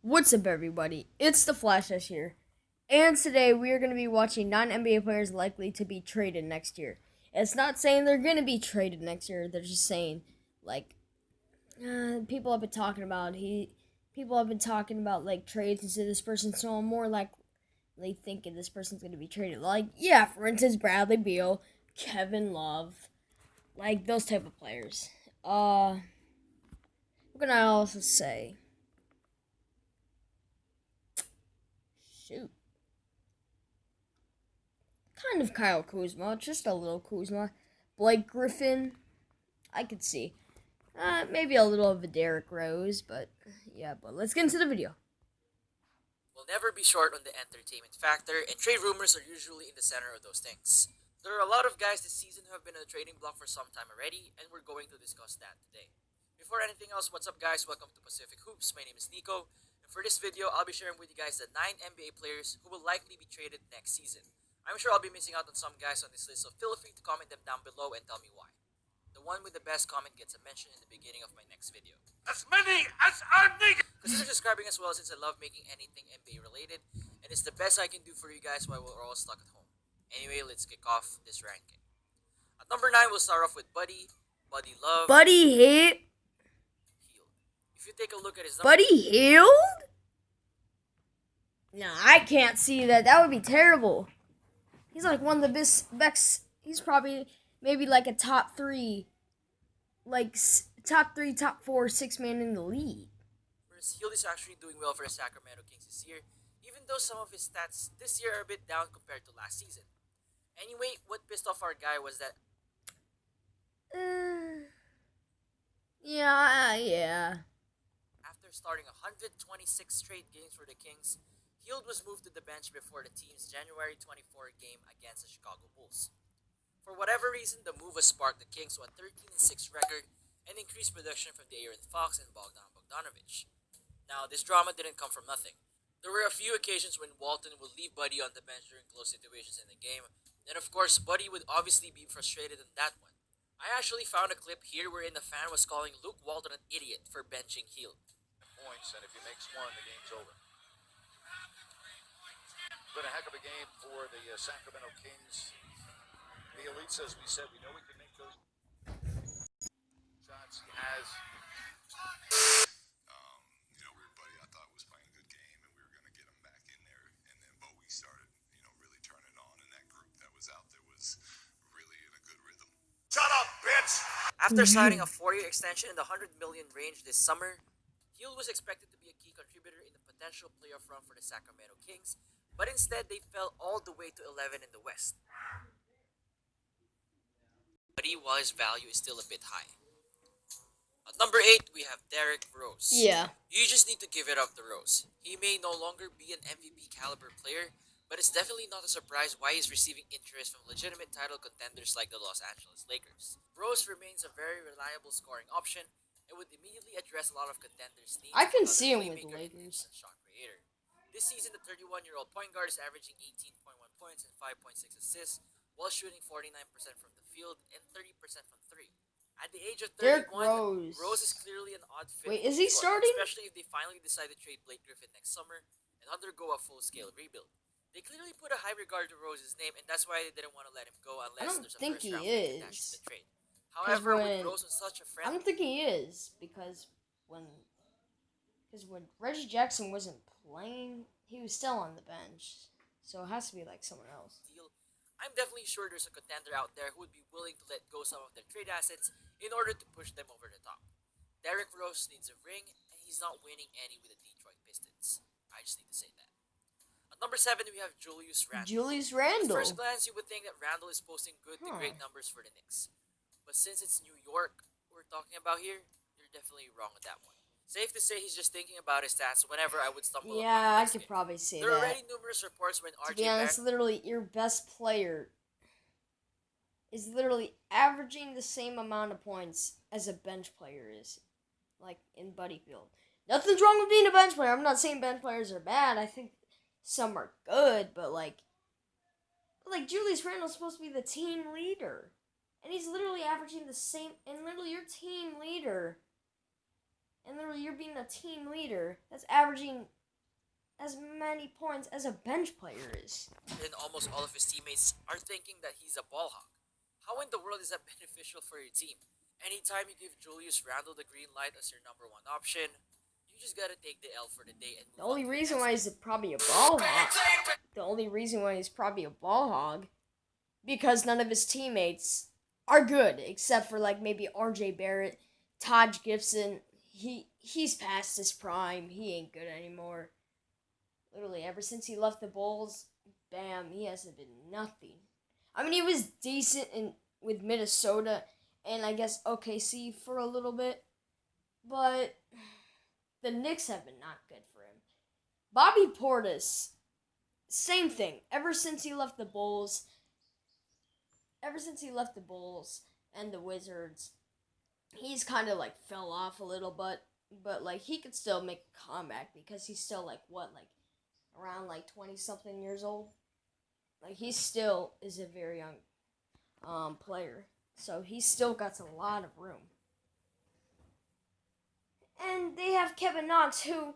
What's up, everybody? It's the Flash S here, and today we are going to be watching non-NBA players likely to be traded next year. It's not saying they're going to be traded next year. They're just saying, like, people have been talking about like trades and say this person, so I'm more likely thinking this person's going to be traded. Like, yeah, for instance, Bradley Beal, Kevin Love, like those type of players. What can I also say? Shoot. Kind of Kyle Kuzma, just a little Kuzma. Blake Griffin, I could see. Maybe a little of a Derrick Rose, but yeah, but let's get into the video. Will never be short on the entertainment factor, and trade rumors are usually in the center of those things. There are a lot of guys this season who have been on the trading block for some time already, and we're going to discuss that today. Before anything else, what's up guys? Welcome to Pacific Hoops. My name is Nico, and for this video, I'll be sharing with you guys the 9 NBA players who will likely be traded next season. I'm sure I'll be missing out on some guys on this list, so feel free to comment them down below and tell me why. The one with the best comment gets a mention in the beginning of my next video. As many as are needed! Consider subscribing as well, since I love making anything NBA related, and it's the best I can do for you guys while we're all stuck at home. Anyway, let's kick off this ranking. At number 9, we'll start off with Buddy Love, Buddy hit. Hield. If you take a look at his Buddy Hield? No, I can't see that. That would be terrible. He's like one of the best. He's probably maybe like a top 3, top 4, 6 man in the league. numbers, Hield is actually doing well for the Sacramento Kings this year, even though some of his stats this year are a bit down compared to last season. Anyway, what pissed off our guy was that Yeah. after starting 126 straight games for the Kings, Hield was moved to the bench before the team's January 24 game against the Chicago Bulls. For whatever reason, the move has sparked the Kings to a 13-6 record and increased production from De'Aaron Fox and Bogdan Bogdanovic. Now, this drama didn't come from nothing. There were a few occasions when Walton would leave Buddy on the bench during close situations in the game, and of course, Buddy would obviously be frustrated in that one. I actually found a clip here wherein the fan was calling Luke Walton an idiot for benching Hield. Points, and if he makes one, the game's over. Been a heck of a game for the Sacramento Kings. The elites, as we said, we know we can make those shots. He has. Buddy, I thought was playing a good game, and we were going to get him back in there. And then Bowie started, really turning on, and that group that was out there was really in a good rhythm. Shut up, bitch! After signing a 4-year extension in the $100 million range this summer, Hield was expected to be a key contributor in the potential playoff run for the Sacramento Kings, but instead they fell all the way to 11 in the West. Buddy, while his value is still a bit high. At number 8, we have Derrick Rose. Yeah. You just need to give it up to Rose. He may no longer be an MVP caliber player, but it's definitely not a surprise why he's receiving interest from legitimate title contenders like the Los Angeles Lakers. Rose remains a very reliable scoring option and would immediately address a lot of contenders' needs. I can for see him another with the playmaker and Lakers. instant shot creator. This season, the 31-year-old point guard is averaging 18.1 points and 5.6 assists, while shooting 49% from the field and 30% from 3. At the age of 31, Derrick Rose. Is clearly an odd fit. Wait, for is he Detroit, starting? Especially if they finally decide to trade Blake Griffin next summer and undergo a full-scale rebuild. They clearly put a high regard to Rose's name, and that's why they didn't want to let him go unless don't there's a think first he round pick attached is. to the trade. However, with when- Rose on such a I friend, don't think he is because when Reggie Jackson wasn't playing, he was still on the bench. So it has to be like someone else. deal, I'm definitely sure there's a contender out there who would be willing to let go some of their trade assets in order to push them over the top. Derrick Rose needs a ring, and he's not winning any with the Detroit Pistons. I just need to say that. At number 7, we have Julius Randle. Julius At Randle. first glance, you would think that Randle is posting good to great numbers for the Knicks. But since it's New York we're talking about here, you're definitely wrong with that one. Safe to say he's just thinking about his stats whenever I would stumble upon Yeah, I his could game. probably say There are that. already numerous reports when To RJ be honest, Barrett literally your best player is literally averaging the same amount of points as a bench player is, like in Buddy Field. Nothing's wrong with being a bench player. I'm not saying bench players are bad. I think some are good, but like Julius Randle's supposed to be the team leader, and he's literally averaging the same. And literally your team leader, and literally you're being a team leader that's averaging as many points as a bench player is. And almost all of his teammates are thinking that he's a ball hog. How in the world is that beneficial for your team? Anytime you give Julius Randle the green light as your number one option, you just gotta take the L for the day and move The only on to the reason next why game. he's probably a ball hog. The only reason why he's probably a ball hog, because none of his teammates are good, except for like maybe R.J. Barrett, Taj Gibson. He's past his prime. He ain't good anymore. Literally, ever since he left the Bulls, bam, he hasn't been nothing. I mean, he was decent with Minnesota and I guess OKC for a little bit, but the Knicks have been not good for him. Bobby Portis, same thing. Ever since he left the Bulls and the Wizards, he's kind of like fell off a little but like he could still make a comeback because he's still like around like 20 something years old. Like he still is a very young player. So he's still got a lot of room. And they have Kevin Knox, who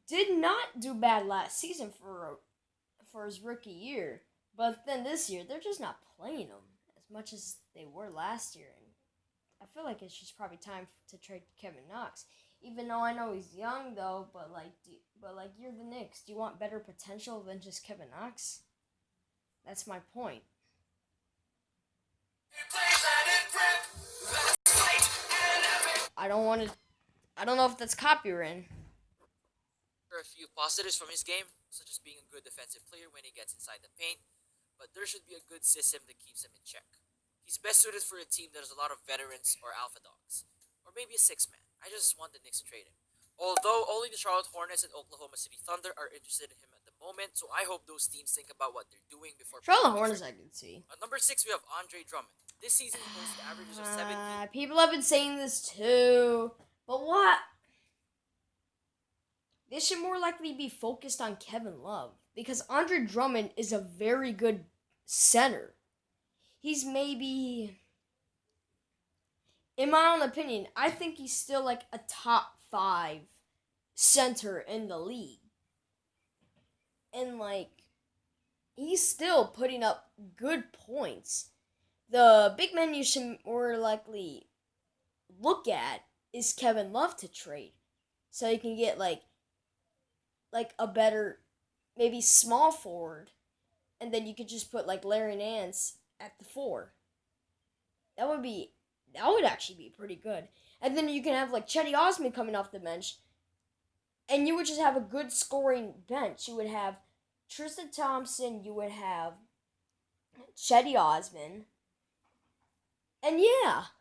did not do bad last season for his rookie year. But then this year, they're just not playing him as much as they were last year. And I feel like it's just probably time to trade Kevin Knox. Even though I know he's young, though, but you're the Knicks. Do you want better potential than just Kevin Knox? That's my point. I don't know if that's copyright. There are a few positives from his game, such as being a good defensive player when he gets inside the paint, but there should be a good system that keeps him in check. He's best suited for a team that has a lot of veterans or alpha dogs, or maybe a six-man. I just want the Knicks to trade him. Although only the Charlotte Hornets and Oklahoma City Thunder are interested in him at the moment, so I hope those teams think about what they're doing before. Charlotte Hornets, I can see. At number 6, we have Andre Drummond. This season, he posted averages of 17. People have been saying this too, but what? This should more likely be focused on Kevin Love because Andre Drummond is a very good center. He's maybe, in my own opinion, I think he's still like a top 5 center in the league. And like, he's still putting up good points. The big man you should more likely look at is Kevin Love to trade. So you can get like a better, maybe small forward. And then you could just put like Larry Nance at the 4. That would actually be pretty good. And then you can have like Cedi Osman coming off the bench. And you would just have a good scoring bench. You would have Tristan Thompson, you would have Cedi Osman. And yeah.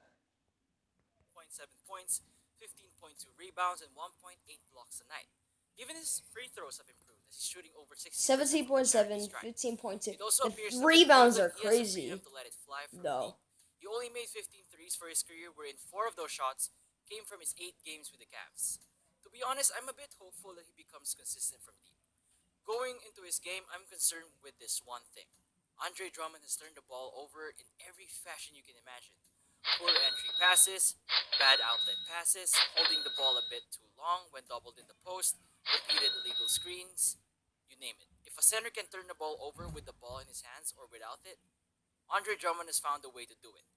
0.7 points, 15.2 rebounds, and 1.8 blocks a night. Even his free throws have improved as he's shooting over 60%. 17.7, 15.2. It also The appears rebounds are that he has the crazy. freedom to let it fly from No. deep. He only made 15 threes for his career, wherein 4 of those shots came from his 8 games with the Cavs. To be honest, I'm a bit hopeful that he becomes consistent from deep. Going into his game, I'm concerned with this one thing. Andre Drummond has turned the ball over in every fashion you can imagine. Poor entry passes, bad outlet passes, holding the ball a bit too long when doubled in the post, repeated illegal screens, you name it. If a center can turn the ball over with the ball in his hands or without it, Andre Drummond has found a way to do it.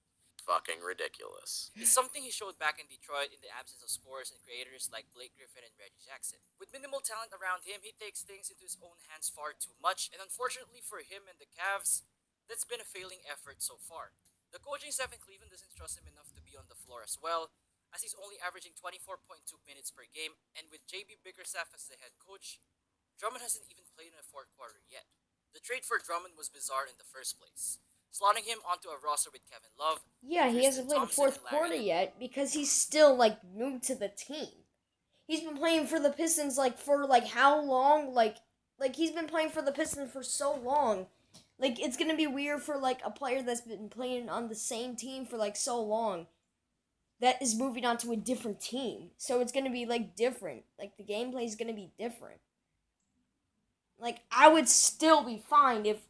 Fucking ridiculous. It's something he showed back in Detroit in the absence of scorers and creators like Blake Griffin and Reggie Jackson. With minimal talent around him, he takes things into his own hands far too much, and unfortunately for him and the Cavs, that's been a failing effort so far. The coaching staff in Cleveland doesn't trust him enough to be on the floor as well, as he's only averaging 24.2 minutes per game, and with JB Bickerstaff as the head coach, Drummond hasn't even played in the 4th quarter yet. The trade for Drummond was bizarre in the first place, slotting him onto a roster with Kevin Love. Yeah, he hasn't played the 4th quarter yet because he's still like new to the team. He's been playing for the Pistons like for like how long? Like he's been playing for the Pistons for so long. Like, it's gonna be weird for, like, a player that's been playing on the same team for, like, so long that is moving on to a different team. So it's gonna be, like, different. Like, the gameplay is gonna be different. Like, I would still be fine if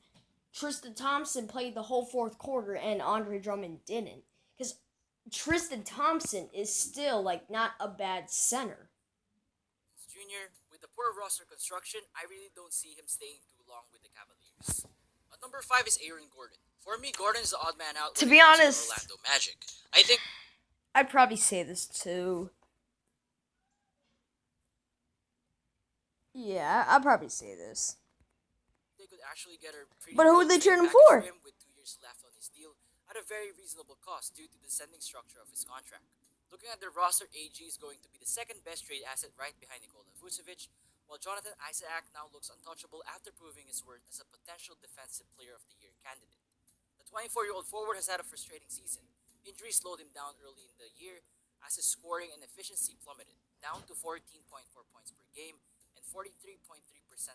Tristan Thompson played the whole 4th quarter and Andre Drummond didn't. Because Tristan Thompson is still, like, not a bad center. Junior, with the poor roster construction, I really don't see him staying too long with the Cavaliers. At number 5 is Aaron Gordon. For me, Gordon is the odd man out To when be it comes honest- to Orlando Magic. I think I'd probably say this too. Yeah, I'd probably say this. they could actually get a pretty But who would they good trade him package for? him with 2 years left on his deal at a very reasonable cost due to the sending structure of his contract. Looking at the roster, AG is going to be the second best trade asset right behind Nikola Vucevic, while Jonathan Isaac now looks untouchable after proving his worth as a potential Defensive Player of the Year candidate. The 24-year-old forward has had a frustrating season. Injuries slowed him down early in the year as his scoring and efficiency plummeted, down to 14.4 points per game and 43.3%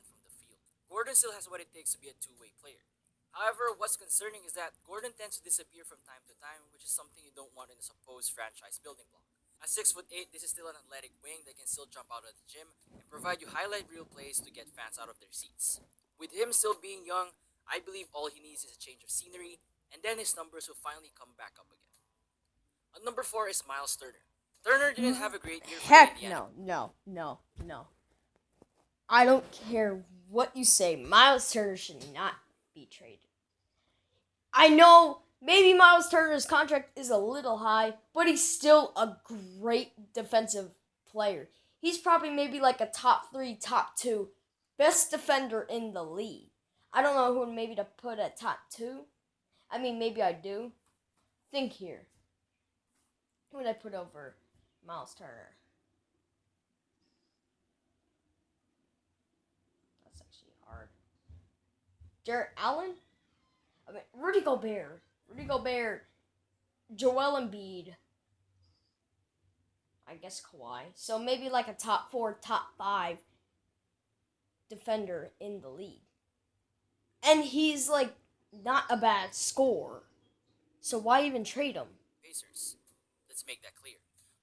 from the field. Gordon still has what it takes to be a two-way player. However, what's concerning is that Gordon tends to disappear from time to time, which is something you don't want in a supposed franchise building block. At 6'8", this is still an athletic wing that can still jump out of the gym and provide you highlight reel plays to get fans out of their seats. With him still being young, I believe all he needs is a change of scenery, and then his numbers will finally come back up again. At number 4 is Miles Turner. Turner didn't have a great year for Heck Indiana. no. I don't care what you say. Miles Turner should not be traded. I know maybe Miles Turner's contract is a little high, but he's still a great defensive player. He's probably maybe like a top 3, top 2 best defender in the league. I don't know who maybe to put at top 2. I mean, maybe I do. Think here. Who would I put over Miles Turner? That's actually hard. Jarrett Allen? I mean, Rudy Gobert, Joel Embiid. I guess Kawhi. So maybe like a top 4, top 5 defender in the league. And he's like not a bad scorer. So why even trade him? Pacers. Let's make that clear.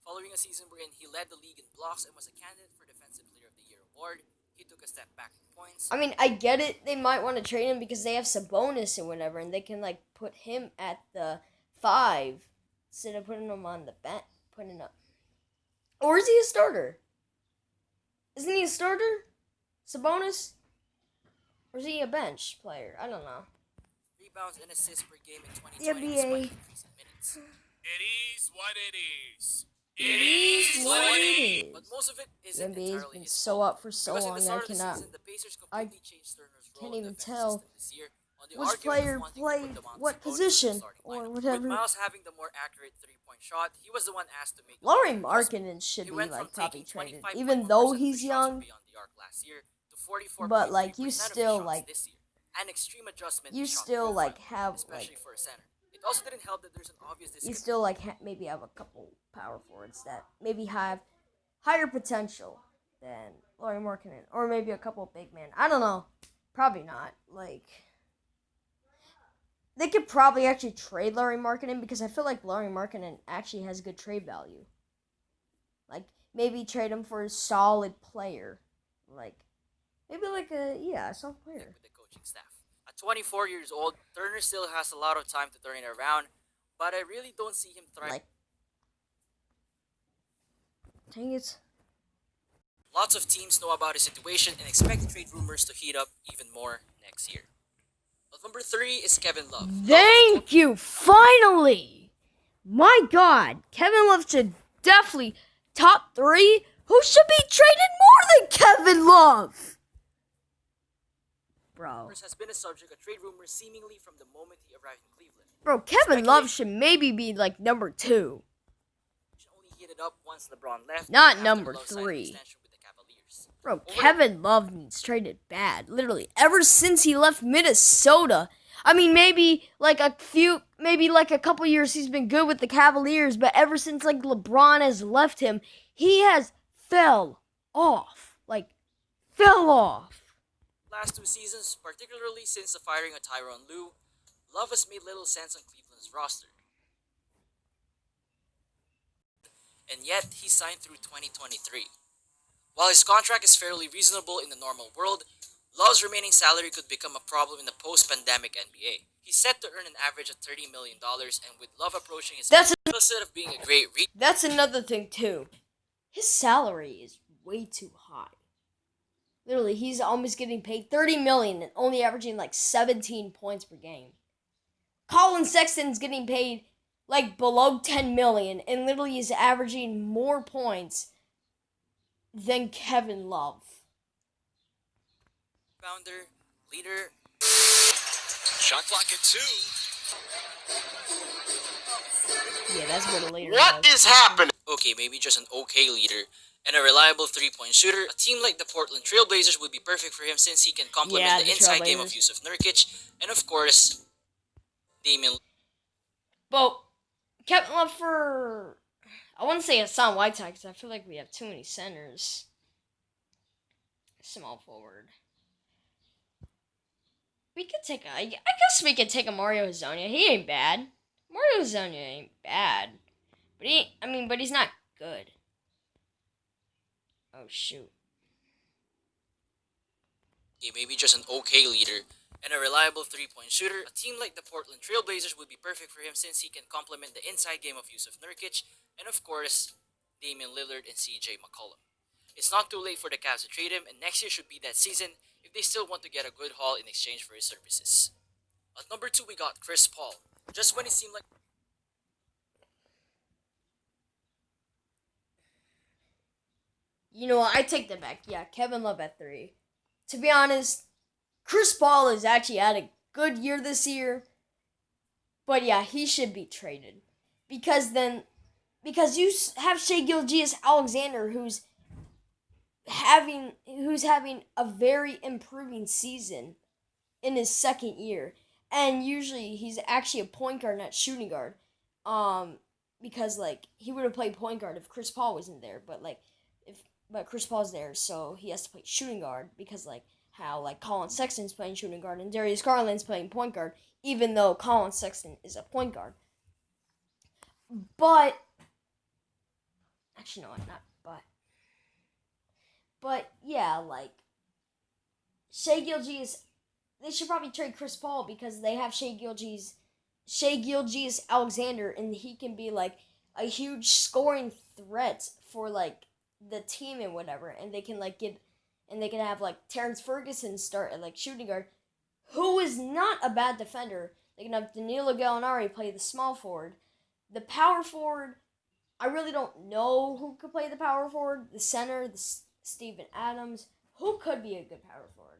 Following a season wherein he led the league in blocks and was a candidate for Defensive Player of the Year award, he took a step back in points. I mean, I get it. They might want to trade him because they have Sabonis and whatever, and they can like put him at the 5 instead of putting him on the bench. Or is he a starter? Isn't he a starter? Sabonis? Or is he a bench player? I don't know. Rebounds and assists per game in 2020 The despite NBA. increasing minutes. It is what it is. But most of it The isn't NBA has entirely been his so fault. up for so Because in long the that start I of the cannot. season, the Pacers completely changed Turner's role can't in the even defensive tell system this year, on the which argument of player wanting to played put Domantas what Sabonis in the position starting or lineup. whatever. With Miles having the more accurate three-point shot, he was the one asked to make the Laurie most adjustment. Markkinen should He be went like from probably taking traded, 25.1% even though of he's his shots from young. beyond the arc last year to 44.3% But like you of his still shots like this year. An extreme adjustment you in shot still profile, like have especially like for a center. It also didn't help that there's an obvious you disconnect. still like maybe have a couple power forwards that maybe have higher potential than Laurie Markkinen, or maybe a couple big men. I don't know. Probably not. Like they could probably actually trade Laurie Markkinen because I feel like Laurie Markkinen actually has good trade value. Like maybe trade him for a solid player, like maybe like a solid player. With the coaching staff. At 24 years old, Turner still has a lot of time to turn it around, but I really don't see him thrive. Like, dang it. Lots of teams know about his situation and expect trade rumors to heat up even more next year. But number 3 is Kevin Love. Thank you, finally! My god, Kevin Love should definitely top 3. Who should be traded more than Kevin Love? Bro. Has been a subject of trade rumors seemingly from the moment he arrived in Cleveland. Bro, Kevin Love should maybe be like number 2. Which only heated up once LeBron left. Not after number Love signed an 3. extension with the Cavaliers. Bro, Kevin Love needs traded bad. Literally, ever since he left Minnesota. I mean, maybe like a couple years he's been good with the Cavaliers, but ever since like LeBron has left him, he has fell off. Like, fell off. Last 2 seasons, particularly since the firing of Tyronn Lue, Love has made little sense on Cleveland's roster. And yet, he signed through 2023. While his contract is fairly reasonable in the normal world, Love's remaining salary could become a problem in the post-pandemic NBA. He's set to earn an average of $30 million, and with Love approaching his opposite of being a great That's another thing too. His salary is way too high. Literally, he's almost getting paid $30 million and only averaging like 17 points per game. Colin Sexton's getting paid like below 10 million and literally is averaging more points than Kevin Love. Founder, leader. Shot clock at 2. Yeah, that's what a leader What does. is happening? Okay, maybe just an okay leader and a reliable three-point shooter. A team like the Portland Trailblazers would be perfect for him since he can complement Yeah, the the inside game of Trailblazers. Yusuf Nurkic and of course Damian. But Kevin Love for, I wouldn't say Hassan Whiteside because I feel like we have too many centers. Small forward. We could take a, I guess we could take a Mario Hezonja. He ain't bad. Mario Hezonja ain't bad. But he's not good. Oh, shoot. Okay, maybe just an okay leader and a reliable three-point shooter. A team like the Portland Trailblazers would be perfect for him since he can complement the inside game of Yusuf Nurkic and of course Damian Lillard and CJ McCollum. It's not too late for the Cavs to trade him, and next year should be that season if they still want to get a good haul in exchange for his services. At number 2, we got Chris Paul. Just when it seemed like You know what? I take that back. Yeah, Kevin Love at 3. To be honest, Chris Paul has actually had a good year this year. But yeah, he should be traded. Because you have Shai Gilgeous-Alexander who's having a very improving season in his second year. And usually he's actually a point guard, not shooting guard. Because like he would have played point guard if Chris Paul wasn't there, but Chris Paul's there, so he has to play shooting guard because like how like Colin Sexton's playing shooting guard and Darius Garland's playing point guard, even though Colin Sexton is a point guard. But actually no, not but yeah, like Shai Gilgeous, they should probably trade Chris Paul because they have Shai Gilgeous-Alexander, and he can be like a huge scoring threat for like the team and whatever, and they can have like Terrence Ferguson start at like shooting guard, who is not a bad defender. They can have Danilo Gallinari play the small forward. The power forward, I really don't know who could play the power forward. The center, Steven Adams. Who could be a good power forward?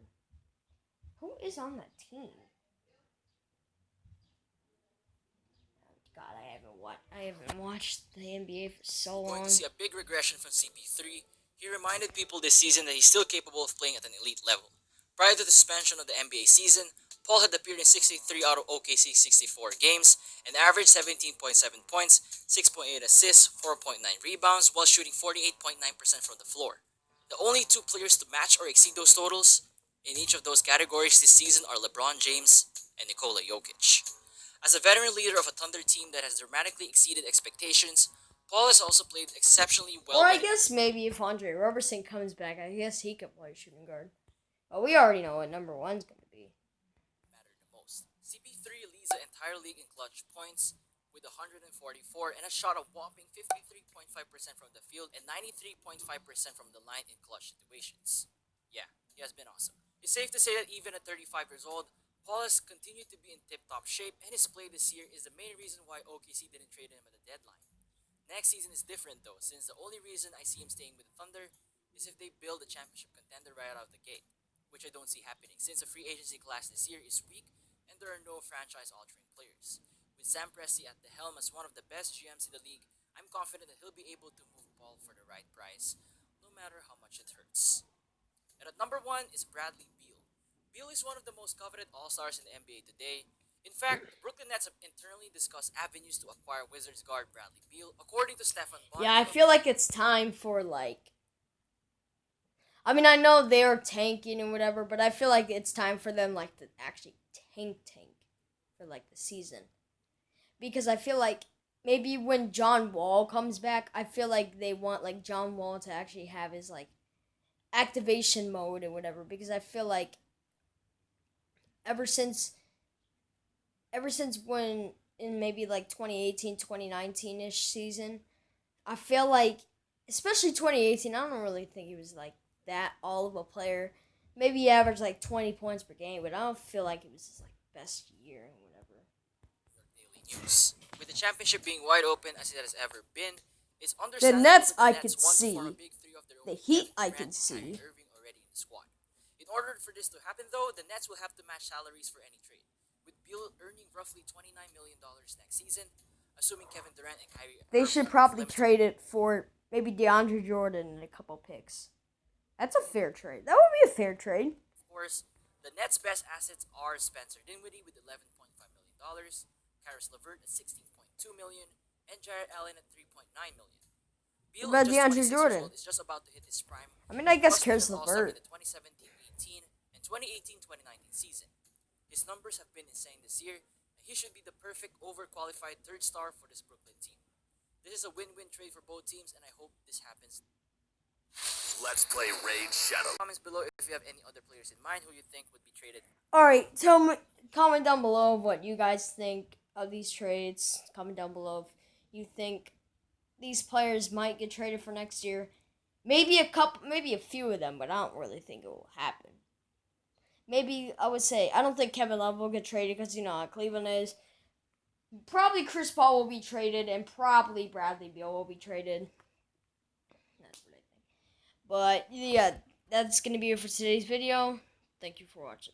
Who is on that team? God, I haven't watched the NBA for so going long. to see a big regression from CP3. He reminded people this season that he's still capable of playing at an elite level. Prior to the suspension of the NBA season, Paul had appeared in 63 out of OKC's 64 games and averaged 17.7 points, 6.8 assists, 4.9 rebounds, while shooting 48.9% from the floor. The only two players to match or exceed those totals in each of those categories this season are LeBron James and Nikola Jokic. As a veteran leader of a Thunder team that has dramatically exceeded expectations, Paul has also played exceptionally well. Or I guess maybe if Andre Roberson comes back, I guess he could play shooting guard. But we already know what number one's going to be. Matter the most. CP3 leads the entire league in clutch points with 144 and has shot a whopping 53.5% from the field and 93.5% from the line in clutch situations. Yeah, he has been awesome. It's safe to say that even at 35 years old, Paul has continued to be in tip-top shape, and his play this year is the main reason why OKC didn't trade him at the deadline. Next season is different though, since the only reason I see him staying with the Thunder is if they build a championship contender right out of the gate, which I don't see happening since the free agency class this year is weak and there are no franchise-altering players. With Sam Presti at the helm as one of the best GMs in the league, I'm confident that he'll be able to move Paul for the right price, no matter how much it hurts. And at number 1 is Bradley Beal. Beal is one of the most coveted All-Stars in the NBA today. In fact, the Brooklyn Nets have internally discussed avenues to acquire Wizards guard Bradley Beal, according to Stefan Bonner. Yeah, I feel like it's time for like... I mean, I know they are tanking and whatever, but I feel like it's time for them like to actually tank for like the season. Because I feel like maybe when John Wall comes back, I feel like they want like John Wall to actually have his like activation mode and whatever, because I feel like ever since when in maybe like 2018 2019ish season, I feel like especially 2018, I don't really think he was like that all of a player. Maybe he averaged like 20 points per game, but I don't feel like it was his like best year or whatever. Daily news. With the championship being wide open as it has ever been, it's understandable Nets that I the Nets could want to see. form a big three of their own The with Heat Kevin I Durant could and Kyrie see. Irving already in the squad. In order for this to happen, though, the Nets will have to match salaries for any trade, with Beal earning roughly $29 million next season, assuming Kevin Durant and Kyrie They Irving should are probably limited. trade it for maybe DeAndre Jordan and a couple picks. That's a fair trade. That would be a fair trade. Of course, the Nets' best assets are Spencer Dinwiddie with $11.5 million, Karis LeVert at $16.2 million, and Jarrett Allen at $3.9 million. Beal, What about just DeAndre 26 years Jordan? old, is just about to hit his prime. I mean, I guess Plus, Karis being an All-Star LeVert. in the 2017-18 and 2018-2019 season. His numbers have been insane this year, and he should be the perfect overqualified third star for this Brooklyn team. This is a win-win trade for both teams, and I hope this happens. Let's play Raid Shadow. Comments below if you have any other players in mind who you think would be traded. Alright, comment down below what you guys think of these trades. Comment down below if you think these players might get traded for next year. Maybe a few of them, but I don't really think it will happen. Maybe I would say I don't think Kevin Love will get traded because you know how Cleveland is. Probably Chris Paul will be traded, and probably Bradley Beal will be traded. That's what I think. But yeah, that's gonna be it for today's video. Thank you for watching.